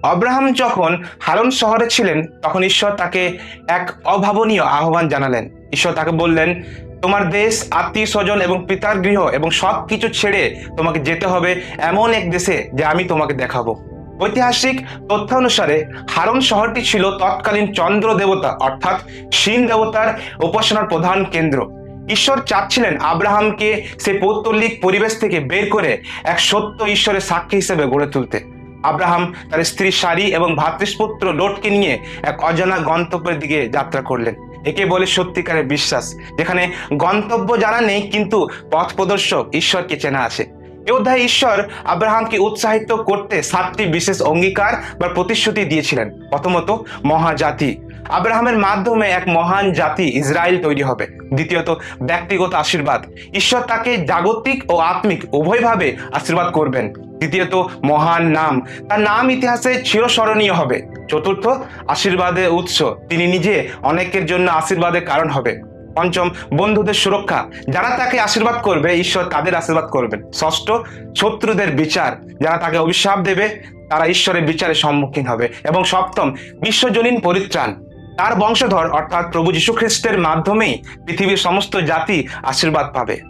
Abraham যখন হারান শহরে ছিলেন তখন ঈশ্বর তাকে এক অভাবনীয় আহ্বান জানালেন। ঈশ্বর তাকে বললেন, তোমার দেশ, আত্মীয় স্বজন এবং পিতার গৃহ এবং সব কিছু ছেড়ে তোমাকে যেতে হবে এমন এক দেশে যা আমি তোমাকে দেখাবো। ঐতিহাসিক তথ্য অনুসারে হারান শহরটি ছিল তৎকালীন চন্দ্র দেবতা অর্থাৎ শিন দেবতার উপাসনার প্রধান কেন্দ্র। ঈশ্বর চাচ্ছিলেন আব্রাহামকে সেই পৌত্তলিক পরিবেশ থেকে বের করে এক সত্য ঈশ্বরের সাক্ষী হিসেবে গড়ে তুলতে। আব্রাহাম তার স্ত্রী সারি এবং ভ্রাতৃপুত্র লোটকে নিয়ে এক অজানা গন্তব্যের দিকে যাত্রা করলেন। একে বলে সত্যিকারের বিশ্বাস, যেখানে গন্তব্য জানা নেই কিন্তু পথ প্রদর্শক ঈশ্বরকে চেনা আছে। এ অধ্যায়ে ঈশ্বর আব্রাহামকে উৎসাহিত করতে 7টি বিশেষ অঙ্গীকার বা প্রতিশ্রুতি দিয়েছিলেন। প্রথমত, মহাজাতি। আব্রাহামের মাধ্যমে এক মহান জাতি ইসরায়েল তৈরি হবে। দ্বিতীয়ত, ব্যক্তিগত আশীর্বাদ। ঈশ্বর তাকে জাগতিক ও আত্মিক উভয়ভাবে আশীর্বাদ করবেন। তৃতীয়ত, মহান নাম। তার নাম ইতিহাসে চিরস্মরণীয় হবে। চতুর্থ, আশীর্বাদের উৎস। তিনি নিজে অনেকের জন্য আশীর্বাদের কারণ হবে। পঞ্চম, বন্ধুদের সুরক্ষা। যারা তাকে আশীর্বাদ করবে ঈশ্বর তাদের আশীর্বাদ করবেন। ষষ্ঠ, শত্রুদের বিচার। যারা তাকে অভিশাপ দেবে তারা ঈশ্বরের বিচারের সম্মুখীন হবে। এবং সপ্তম, বিশ্বজনীন পরিত্রাণ। তার বংশধর অর্থাৎ প্রভু যীশু খ্রিস্টের মাধ্যমেই পৃথিবীর সমস্ত জাতি আশীর্বাদ পাবে।